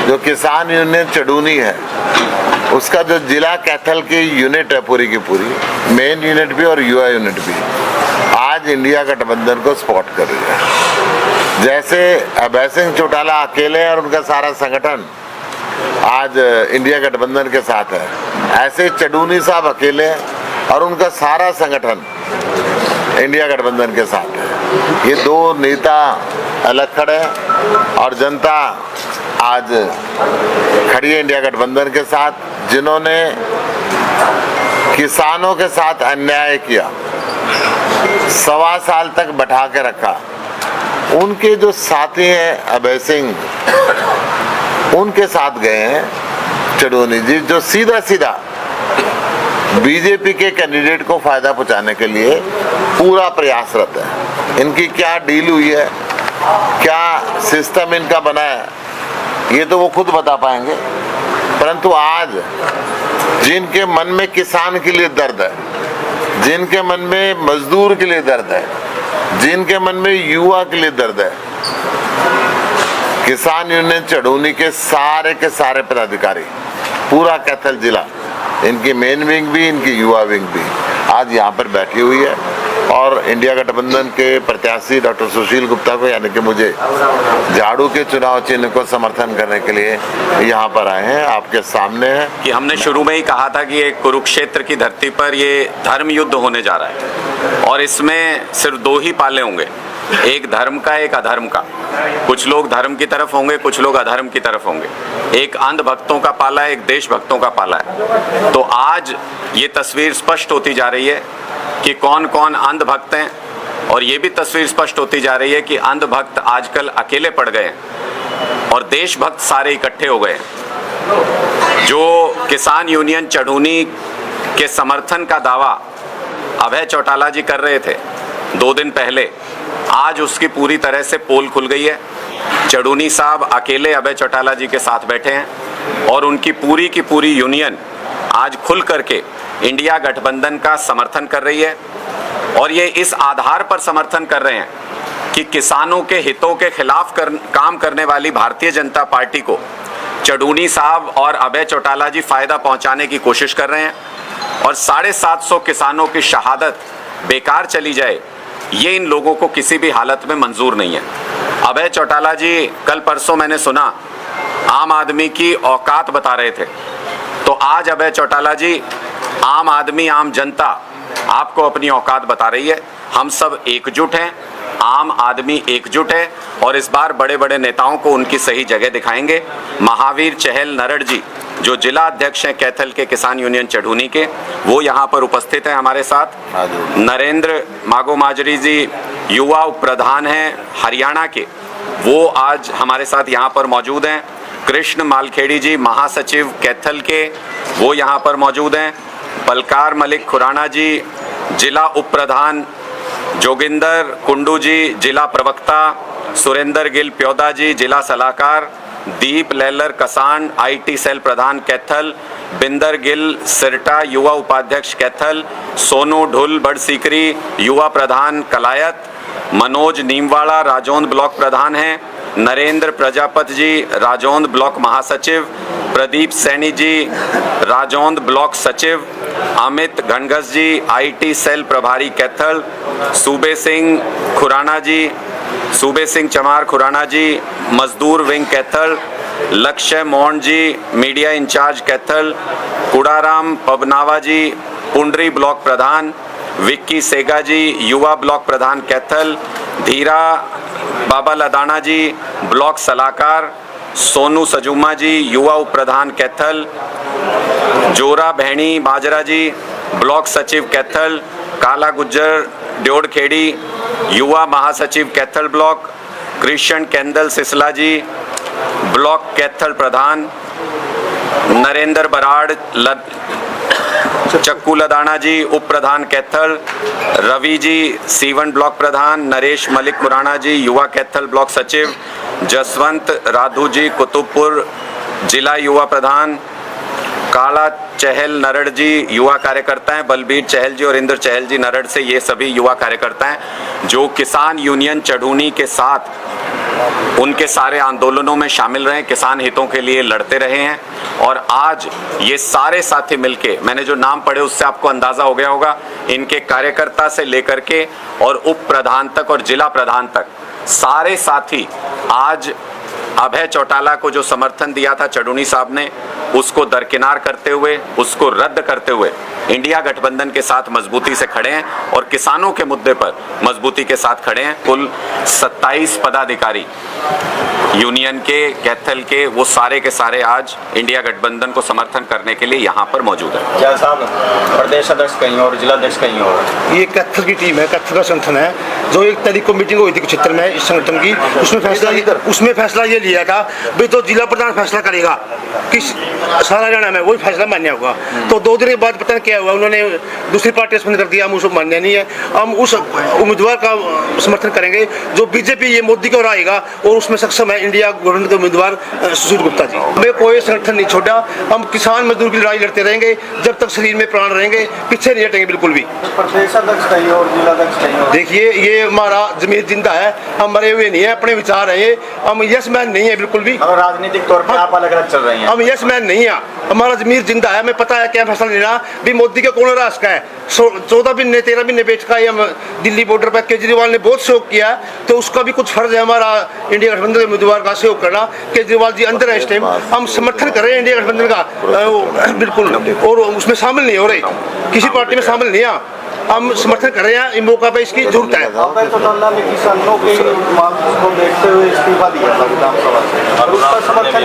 जो किसान यूनियन चडूनी है उसका जो जिला कैथल की यूनिट है पूरी की पूरी, मेन यूनिट भी और युवा यूनिट भी, आज इंडिया गठबंधन को सपोर्ट कर रही है। जैसे अभय सिंह चौटाला अकेले और उनका सारा संगठन आज इंडिया गठबंधन के साथ है, ऐसे चडूनी साहब अकेले और उनका सारा संगठन इंडिया गठबंधन के साथ है। ये दो नेता अलग खड़े और जनता आज खड़ी है इंडिया गठबंधन के साथ, जिन्होंने किसानों के साथ अन्याय किया, 1.25 साल तक बैठा के रखा। उनके जो साथी हैं अभय सिंह, उनके साथ गए हैं चडूनी जी, जो सीधा सीधा बीजेपी के कैंडिडेट को फायदा पहुंचाने के लिए पूरा प्रयासरत है। इनकी क्या डील हुई है, क्या सिस्टम इनका बना है, ये तो वो खुद बता पाएंगे। परंतु आज जिनके मन में किसान के लिए दर्द है, जिनके मन में मजदूर के लिए दर्द है, जिनके मन में युवा के लिए दर्द है, किसान यूनियन चडूनी के सारे पदाधिकारी, पूरा कैथल जिला, इनकी मेन विंग भी, इनकी युवा विंग भी आज यहाँ पर बैठी हुई है और इंडिया गठबंधन के प्रत्याशी डॉक्टर सुशील गुप्ता को, यानी कि मुझे, झाड़ू के चुनाव चिन्ह को समर्थन करने के लिए यहाँ पर आए हैं। आपके सामने है कि हमने शुरू में ही कहा था कि एक कुरुक्षेत्र की धरती पर ये धर्म युद्ध होने जा रहा है और इसमें सिर्फ 2 ही पाले होंगे, एक धर्म का, एक अधर्म का। कुछ लोग धर्म की तरफ होंगे, कुछ लोग अधर्म की तरफ होंगे। एक अंधभक्तों का पाला है, एक देशभक्तों का पाला है। तो आज ये तस्वीर स्पष्ट होती जा रही है कि कौन कौन अंधभक्त हैं और ये भी तस्वीर स्पष्ट होती जा रही है कि अंधभक्त आजकल अकेले पड़ गए हैं और देशभक्त सारे इकट्ठे हो गए। जो किसान यूनियन चडूनी के समर्थन का दावा अभय चौटाला जी कर रहे थे 2 दिन पहले, आज उसकी पूरी तरह से पोल खुल गई है। चडूनी साहब अकेले अभय चौटाला जी के साथ बैठे हैं और उनकी पूरी की पूरी यूनियन आज खुल करके इंडिया गठबंधन का समर्थन कर रही है और ये इस आधार पर समर्थन कर रहे हैं कि किसानों के हितों के खिलाफ काम करने वाली भारतीय जनता पार्टी को चडूनी साहब और अभय चौटाला जी फायदा पहुंचाने की कोशिश कर रहे हैं और 750 किसानों की शहादत बेकार चली जाए, ये इन लोगों को किसी भी हालत में मंजूर नहीं है। अभय चौटाला जी कल परसों मैंने सुना आम आदमी की औकात बता रहे थे, तो आज अभय चौटाला जी, आम आदमी, आम जनता आपको अपनी औकात बता रही है। हम सब एकजुट हैं, आम आदमी एकजुट है और इस बार बड़े बड़े नेताओं को उनकी सही जगह दिखाएंगे। महावीर चहल नरड़ जी, जो जिला अध्यक्ष हैं कैथल के किसान यूनियन चडूनी के, वो यहाँ पर उपस्थित हैं हमारे साथ। नरेंद्र मागो माजरी जी युवा उप प्रधान हैं हरियाणा के, वो आज हमारे साथ यहाँ पर मौजूद हैं। कृष्ण मालखेड़ी जी महासचिव कैथल के, वो यहाँ पर मौजूद हैं। बलकार मलिक खुराना जी जिला उप प्रधान, जोगिंदर कुंडू जी जिला प्रवक्ता, सुरेंद्र गिल प्योदा जी जिला सलाहकार, दीप लैलर कसान IT सेल प्रधान कैथल, बिंदर गिल सिरटा युवा उपाध्यक्ष कैथल, सोनू ढुल बड़सीकरी युवा प्रधान कलायत, मनोज नीमवाड़ा राजौंद ब्लॉक प्रधान हैं, नरेंद्र प्रजापत जी राजौंद ब्लॉक महासचिव, प्रदीप सैनी जी राजौंद ब्लॉक सचिव, अमित घनघस जी IT सेल प्रभारी कैथल, सूबे सिंह चमार खुराना जी मजदूर विंग कैथल, लक्ष्य मोहन जी मीडिया इंचार्ज कैथल, कुड़ाराम पबनावा जी पुंडरी ब्लॉक प्रधान, विक्की सेगा जी युवा ब्लॉक प्रधान कैथल, धीरा बाबा लदाना जी ब्लॉक सलाहकार, सोनू सजुमा जी युवा उप प्रधान कैथल, जोरा भैणी बाजरा जी ब्लॉक सचिव कैथल, काला गुज्जर ड्योड़खेड़ी युवा महासचिव कैथल ब्लॉक, कृष्ण केंदल सिसला जी ब्लॉक कैथल प्रधान, नरेंद्र बराड़ चक्कू लदाना जी उप प्रधान कैथल, रवि जी सीवन ब्लॉक प्रधान, नरेश मलिक खुराना जी युवा कैथल ब्लॉक सचिव, जसवंत राधू जी कुतुबपुर जिला युवा प्रधान, काला चहल नरड़ जी युवा कार्यकर्ता हैं, बलबीर चहल जी और इंद्र चहल जी नरड़ से, ये सभी युवा कार्यकर्ता हैं जो किसान यूनियन चडूनी के साथ उनके सारे आंदोलनों में शामिल रहे, किसान हितों के लिए लड़ते रहे हैं। और आज ये सारे साथी मिलके, मैंने जो नाम पढ़े उससे आपको अंदाजा हो गया होगा, इनके कार्यकर्ता से लेकर के और उप प्रधान तक और जिला प्रधान तक सारे साथी आज अभय चौटाला को जो समर्थन दिया था चडूनी साहब ने, उसको दरकिनार करते हुए, उसको रद्द करते हुए इंडिया गठबंधन के साथ मजबूती से खड़े हैं और किसानों के मुद्दे पर मजबूती के साथ खड़े हैं। कुल 27 पदाधिकारी यूनियन के, कैथल के, वो सारे के सारे आज इंडिया गठबंधन को समर्थन करने के लिए यहाँ पर मौजूद है। क्या साहब, प्रदेश अध्यक्ष कहीं और, जिला अध्यक्ष कहीं और? ये कैथल की टीम है, कैथल का संगठन है। जो 1 तारीख को मीटिंग हुई थी क्षेत्र में इस संगठन की, उसमें फैसला ये लिया था भाई तो जिला प्रधान फैसला करेगा कि सारा हरियाणा में वही फैसला मान्य होगा। तो 2 दिन के बाद पता क्या हुआ, उन्होंने दूसरी पार्टी स्पंद कर दिया, हम उसको मान्य नहीं है, हम उस उम्मीदवार का समर्थन करेंगे जो बीजेपी ये मोदी को आएगा और उसमें सक्षम है इंडिया गठबंधन के उम्मीदवार सुशील गुप्ता जी। हमें कोई संगठन नहीं छोड़ा, हम किसान मजदूर की लड़ाई लड़ते रहेंगे जब तक शरीर में प्राण रहेंगे, पीछे नहीं हटेंगे बिल्कुल भी। प्रदेश अध्यक्ष कहीं और, जिला अध्यक्ष कहीं और? देखिए ये हमारा जमीर जिंदा है, हम मरे हुए नहीं है, अपने विचार है, हम यस मैन नहीं है बिल्कुल भी। अगर राजनीतिक तौर पे आप अलग अलग चल रही हैं, हम यस मैन नहीं है, हमारा जमीर जिंदा है, हमें पता है क्या फैसला लेना भी। मोदी का कौन रास का है, 14 महीने 13 महीने बेच का हम दिल्ली बॉर्डर पर केजरीवाल ने बहुत सहयोग किया, तो उसका भी कुछ फर्ज है हमारा इंडिया गठबंधन के उम्मीदवार का सहयोग करना। केजरीवाल जी अंदर है इस टाइम, हम समर्थन कर रहे हैं इंडिया गठबंधन का बिल्कुल, और उसमें शामिल नहीं हो रहे, किसी पार्टी में शामिल नहीं है, हम समर्थन कर रहे हैं। इन मौका पे इसकी जरूरत है। अभय चौटाला ने किसानों की मांग को देखते हुए इस्तीफा दिया था विधानसभा से, और उसका समर्थन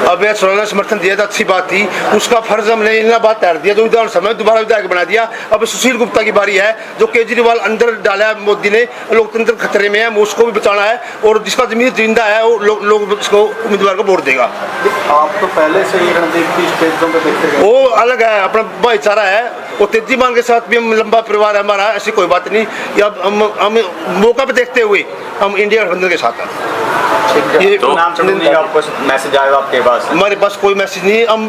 अभय चौटाला ने समर्थन दिया था, अच्छी बात थी, उसका फर्ज हमने इलाहाबाद तैयार दिया, जो विधानसभा में दोबारा विधायक बना दिया। अब सुशील गुप्ता की बारी है, जो केजरीवाल अंदर डाला है मोदी ने, लोकतंत्र खतरे में है, उसको भी बचाना है, और जिसका जमीर जिंदा है वो लोग उसको उम्मीदवार को वोट देगा। आप तो पहले से ही रणनीति स्टेजों पे देखते गए, वो अलग है, अपना भाईचारा है, वो तेजीमान के साथ भी हम लंबा परिवार है हमारा, ऐसी कोई बात नहीं। या हम मौका पे देखते हुए हम इंडिया गठबंधन के साथ हैं। ये तो नाम चढ़ूंगी, आपको मैसेज आएगा आपके पास? हमारे पास कोई मैसेज नहीं, हम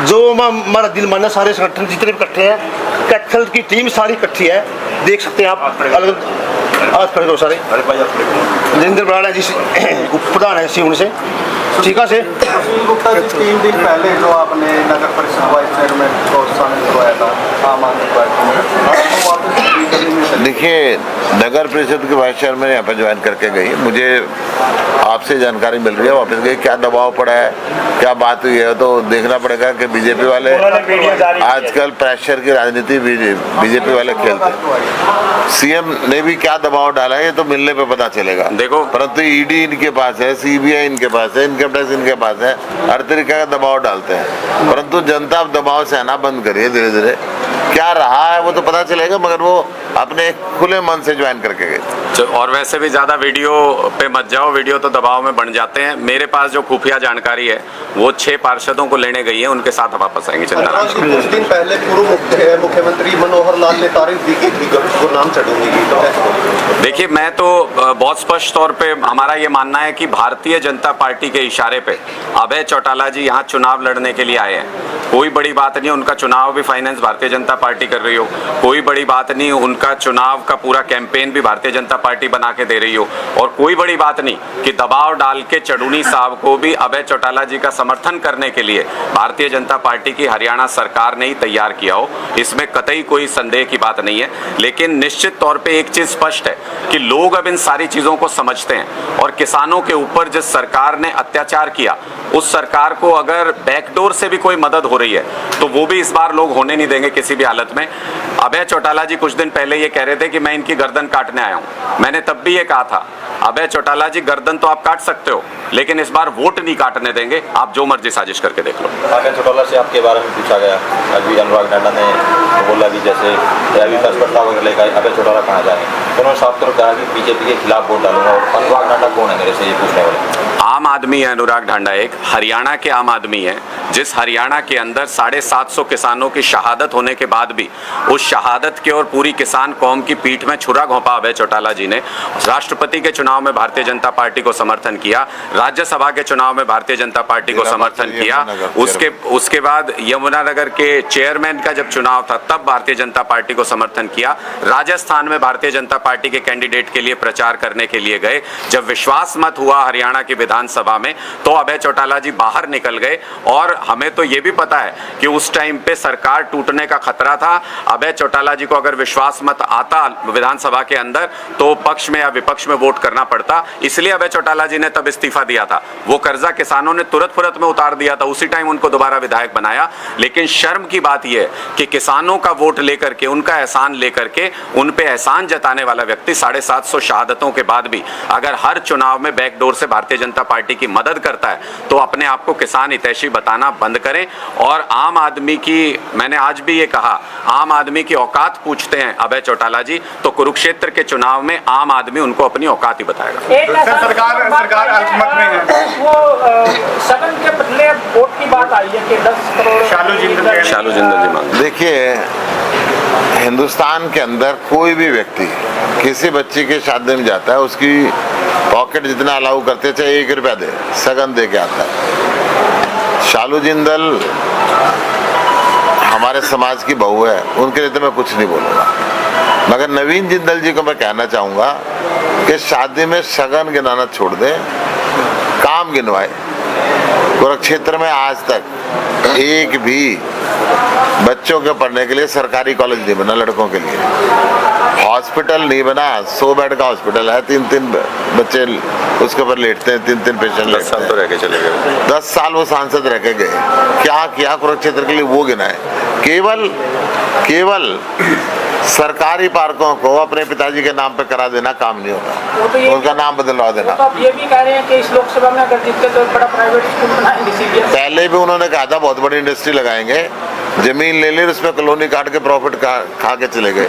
जो हमारा दिल माना, सारे संगठन जितने भी इकट्ठे हैं, कैथल की टीम सारी इकट्ठी है, देख सकते हैं आप। अलग आज खड़े हो सारे, जितेंद्र बराड़ा जी उप प्रधान है सी उनसे, ठीक है से। सुशील गुप्ता जी 3 दिन पहले जो आपने नगर परिषद वाइस चेयरमैन को शामिल करवाया था आम आदमी पार्टी में, देखिए नगर परिषद के वाइस चेयरमैन यहाँ पर ज्वाइन करके गई, मुझे आपसे जानकारी मिल रही है, वापस गई, क्या दबाव पड़ा है, क्या बात हुई है, तो देखना पड़ेगा कि बीजेपी वाले आजकल प्रेशर की राजनीति बीजेपी वाले खेलते हैं। सीएम ने भी क्या दबाव डाला है ये तो मिलने पे पता चलेगा। देखो, परंतु ईडी इनके पास है, सीबीआई इनके पास है, इनकम टैक्स इनके पास है, हर तरीके का दबाव डालते हैं, परंतु जनता दबाव से आना बंद करिए धीरे धीरे। क्या रहा है वो तो पता चलेगा, मगर वो अपने खुले मन से ज्वाइन करके गए। और वैसे भी ज़्यादा वीडियो पे मत जाओ, वीडियो तो दबाव में बन जाते हैं। मेरे पास जो खुफिया जानकारी है वो 6 पार्षदों को लेने गई है, उनके साथ वापस आएंगे। चिंता ना करो। कुछ दिन पहले पूर्व मुख्यमंत्री मनोहर लाल ने तारीफ दी कि वो नाम चढ़ूंगी, तो देखिए मैं तो बहुत स्पष्ट तौर पे हमारा ये मानना है कि भारतीय जनता पार्टी के इशारे पे अभय चौटाला जी यहाँ चुनाव लड़ने के लिए आए हैं। कोई बड़ी बात नहीं, उनका चुनाव भी फाइनेंस भारतीय जनता पार्टी कर रही हो, कोई बड़ी बात नहीं, उनका चुनाव का पूरा कैंपेन भी भारतीय जनता पार्टी बना के दे रही हो, और कोई बड़ी बात नहीं कि दबाव डाल के चडूनी साहब को भी अभय चौटाला जी का समर्थन करने के लिए भारतीय जनता पार्टी की हरियाणा सरकार ने ही तैयार किया हो, इसमें कतई कोई संदेह की बात नहीं है। लेकिन निश्चित तौर पे एक चीज स्पष्ट है कि लोग अब इन सारी चीजों को समझते हैं, और किसानों के ऊपर जिस सरकार ने अत्याचार किया, उस सरकार को अगर बैकडोर से भी कोई मदद हो रही है तो वो भी इस बार लोग होने नहीं देंगे किसी भी हालत में। अभय चौटाला जी कुछ दिन पहले ये कह रहे थे कि मैं इनकी गर्दन काटने आया हूं। मैंने तब भी ये कहा था, अभय चौटाला जी गर्दन तो आप काट सकते हो, लेकिन इस बार वोट नहीं काटने देंगे, आप जो मर्जी साजिश करके देख लो। अभय चौटाला से आपके बारे में पूछा गया, अभी अनुराग ठांडा ने बोला कि जैसे अभी प्रस्ताव लेकर अभय चौटाला कहाँ जाएंगे, तो उन्होंने साफ तौर कहा कि बीजेपी के खिलाफ वोट डालूंगा। और अनुराग ठांडा कौन है मेरे से, ये पूछने वाले? आम आदमी है अनुराग ठांडा, एक हरियाणा के आम आदमी है, जिस हरियाणा के अंदर 750 किसानों की शहादत होने के बाद भी उस शहादत के और पूरी किसान कौम की पीठ में छुरा घोंपा अभय चौटाला जी ने। राष्ट्रपति के चुनाव में भारतीय जनता पार्टी को समर्थन किया, राज्यसभा के चुनाव में भारतीय जनता पार्टी को समर्थन किया, उसके बाद यमुनानगर के चेयरमैन का जब चुनाव था तब भारतीय जनता पार्टी को समर्थन किया, राजस्थान में भारतीय जनता पार्टी के कैंडिडेट के लिए प्रचार करने के लिए गए। जब विश्वास मत हुआ हरियाणा की विधानसभा में तो अभय चौटाला जी बाहर निकल गए और हमें तो ये भी पता है कि उस टाइम पे सरकार टूटने का खतरा था। अभय चौटाला जी को अगर विश्वास मत आता विधानसभा के अंदर तो पक्ष में या विपक्ष में वोट करना पड़ता, इसलिए अभय चौटाला जी ने तब इस्तीफा दिया था। वो कर्जा किसानों ने तुरंत फुरत में उतार दिया था, उसी टाइम उनको दोबारा विधायक बनाया। लेकिन शर्म की बात यह है कि किसानों का वोट लेकर के, उनका एहसान लेकर के, उन पे एहसान जताने वाला व्यक्ति 750 शहादतों के बाद भी अगर हर चुनाव में बैकडोर से भारतीय जनता पार्टी की मदद करता है तो अपने आप को किसान हितैषी बताना बंद करें। और आम आदमी की, मैंने आज भी ये कहा, आम आदमी की औकात पूछते हैं अभय चौटाला जी तो कुरुक्षेत्र के चुनाव में आम आदमी उनको अपनी औकात ही बताएगा। सरकार अल्पमत में है, वो सदन के बदले वोट की बात आई है कि 10 करोड़ शालू जिंदल जी मांग। देखिए, हिंदुस्तान के अंदर कोई भी व्यक्ति किसी बच्ची के शादी में जाता है, उसकी पॉकेट जितना अलाउ करते चाहे 1 रुपया दे, सगन दे के आता है। शालू जिंदल हमारे समाज की बहू है, उनके लिए तो मैं कुछ नहीं बोलूँगा, मगर नवीन जिंदल जी को मैं कहना चाहूँगा कि शादी में सगन गिनाना छोड़ दें, काम गिनवाए। कुरुक्षेत्र में आज तक एक भी बच्चों के पढ़ने के लिए सरकारी कॉलेज नहीं बना, लड़कों के लिए हॉस्पिटल नहीं बना। 100 बेड का हॉस्पिटल है, 3-3 बच्चे उसके ऊपर लेटते हैं, 3-3 पेशेंट लेटते हैं। 10 साल तो रह के चले गए, 10 साल वो सांसद रह के गए, क्या किया कुरुक्षेत्र के लिए वो गिनाए। केवल सरकारी पार्कों को अपने पिताजी के नाम पे करा देना काम नहीं होता, उनका नाम बदलवा देना। तो ये भी कह रहे हैं कि इस लोकसभा में अगर जीतते तो बड़ा प्राइवेट स्कूल बनाएंगे CBSE। पहले भी उन्होंने कहा था बहुत बड़ी इंडस्ट्री लगाएंगे, जमीन ले ली, उसमें कॉलोनी काट के प्रॉफिट खा के चले गए।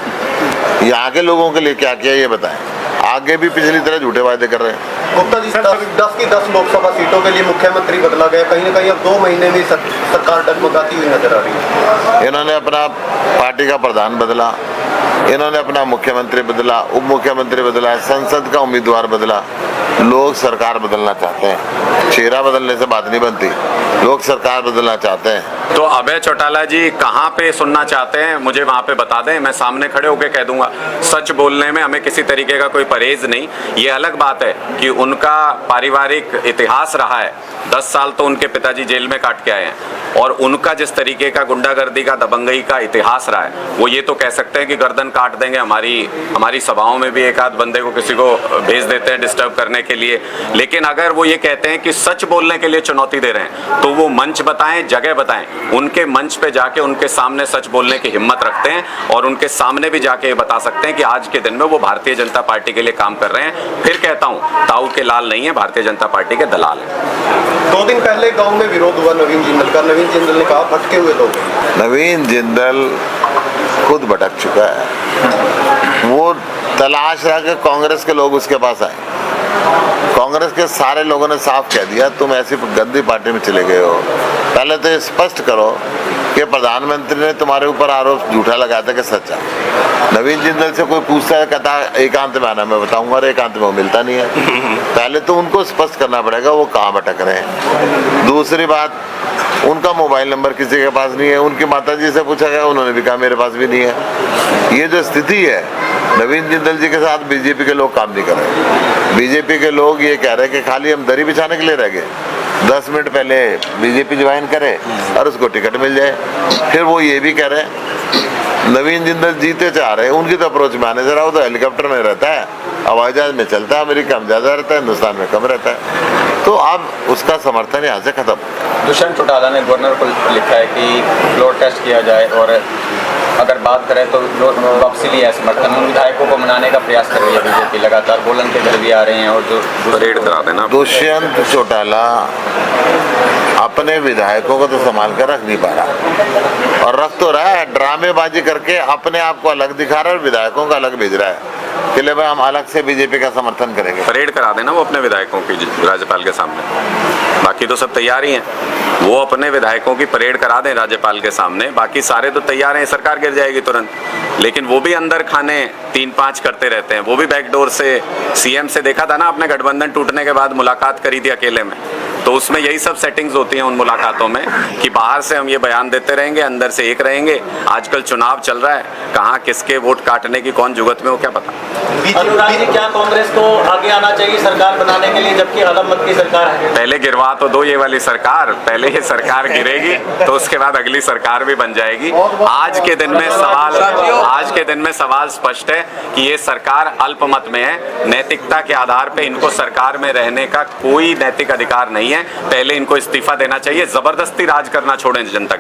यहाँ के लोगों के लिए क्या किया ये बताएं। आगे भी पिछली तरह झूठे वायदे कर रहे हैं। गुप्ता जी, 10 की 10 लोकसभा सीटों के लिए मुख्यमंत्री बदला गया, कहीं ना कहीं अब 2 महीने में सरकार डगमगाती हुई नजर आ रही है। इन्होंने अपना पार्टी का प्रधान बदला, इन्होंने अपना मुख्यमंत्री बदला, उप मुख्यमंत्री बदला, संसद का उम्मीदवार बदला। लोग सरकार बदलना चाहते हैं, चेहरा बदलने से बात नहीं बनती, लोग सरकार बदलना चाहते हैं। तो अभय चौटाला जी कहाँ पे सुनना चाहते हैं मुझे वहाँ पे बता दें, मैं सामने खड़े होकर कह दूंगा। सच बोलने में हमें किसी तरीके का कोई परहेज नहीं। ये अलग बात है कि उनका पारिवारिक इतिहास रहा है, 10 साल तो उनके पिताजी जेल में काट के आए हैं और उनका जिस तरीके का गुंडागर्दी का, दबंगई का इतिहास रहा है, वो ये तो कह सकते हैं कि गर्दन काट देंगे। हमारी सभाओं में भी एक आध बंदे को किसी को भेज देते हैं डिस्टर्ब करने के लिए। लेकिन अगर वो ये कहते हैं कि सच बोलने के लिए चुनौती दे रहे हैं तो वो मंच बताएं, जगह बताएं, उनके मंच पे जाके उनके सामने सच बोलने की हिम्मत रखते हैं और उनके सामने भी जाके ये बता सकते हैं कि आज के दिन में वो भारतीय जनता पार्टी के लिए काम कर रहे हैं। फिर कहता हूँ, ताऊ के लाल नहीं है, भारतीय जनता पार्टी के दलाल हैं। 2 दिन पहले गांव में विरोध हुआ नवीन जिंदल का। नवीन जिंदल ने कहा भटके हुए लोग। नवीन जिंदल खुद भटक चुका है, वो तलाश रहा कि कांग्रेस के लोग उसके पास आए। कांग्रेस के सारे लोगों ने साफ कह दिया तुम ऐसी गंदी पार्टी में चले गए हो। पहले तो ये स्पष्ट करो कि प्रधानमंत्री ने तुम्हारे ऊपर आरोप झूठा लगाया था कि सच्चा। नवीन जिंदल से कोई पूछता है, कहता एकांत में आना, मैं बताऊंगा, और एकांत में वो मिलता नहीं है। पहले तो उनको स्पष्ट करना पड़ेगा वो कहाँ भटक रहे हैं। दूसरी बात, उनका मोबाइल नंबर किसी के पास नहीं है। उनकी माताजी से पूछा गया, उन्होंने भी कहा मेरे पास भी नहीं है। ये जो स्थिति है, नवीन जिंदल जी के साथ बीजेपी के लोग काम नहीं कर रहे। बीजेपी के लोग ये कह रहे हैं कि खाली हम दरी बिछाने के लिए रह गए, 10 मिनट पहले बीजेपी ज्वाइन करे और उसको टिकट मिल जाए। फिर वो ये भी कह रहे हैं नवीन जिंदल जीते चाह रहे हैं। उनकी तो अप्रोच मैनेजर है, वो तो हेलीकॉप्टर में रहता है, हवाई जहाज में चलता है, अमेरिका में ज़्यादा रहता है, हिंदुस्तान में कम रहता है। तो अब उसका समर्थन यहाँ से खत्म। दुष्यंत चौटाला ने गवर्नर को लिखा है कि फ्लोर टेस्ट किया जाए और अगर बात करें तो वापसी लिया समर्थन। उन विधायकों को मनाने का प्रयास कर रही है बीजेपी, लगातार बोलन के घर भी आ रहे हैं और जो परेड करा देना। दुष्यंत चौटाला अपने विधायकों को तो संभाल कर रख नहीं पा रहा, और रख तो रहा है, ड्रामेबाजी करके अपने आप को अलग दिखा रहा है और विधायकों को अलग भेज रहा है कि ले भाई हम अलग से बीजेपी का समर्थन करेंगे। परेड करा देना वो अपने विधायकों की राज्यपाल के सामने। बाकी तो सब तैयार ही हैं। वो अपने विधायकों की परेड करा दें राज्यपाल के सामने, बाकी सारे तो तैयार हैं, सरकार गिर जाएगी तुरंत। लेकिन वो भी अंदर खाने 3-5 करते रहते हैं। वो भी बैकडोर से, सीएम से देखा था ना आपने, गठबंधन टूटने के बाद मुलाकात करी थी अकेले में, तो उसमें यही सब सेटिंग्स होती हैं उन मुलाकातों में कि बाहर से हम ये बयान देते रहेंगे, अंदर से एक रहेंगे। आजकल चुनाव चल रहा है, कहाँ किसके वोट काटने की कौन जुगत में हो क्या पता। अनुराग जी, क्या कांग्रेस को आगे आना चाहिए सरकार बनाने के लिए, जबकि अदम की सरकार है? पहले गिरवा तो दो ये वाली सरकार, पहले ये सरकार गिरेगी तो उसके बाद अगली सरकार भी बन जाएगी। आज के दिन में सवाल स्पष्ट है कि ये सरकार अल्पमत में है। नैतिकता के आधार पे इनको सरकार में रहने का कोई नैतिक अधिकार नहीं है। पहले इनको इस्तीफा देना चाहिए, जबरदस्ती राज करना छोड़ें जनता।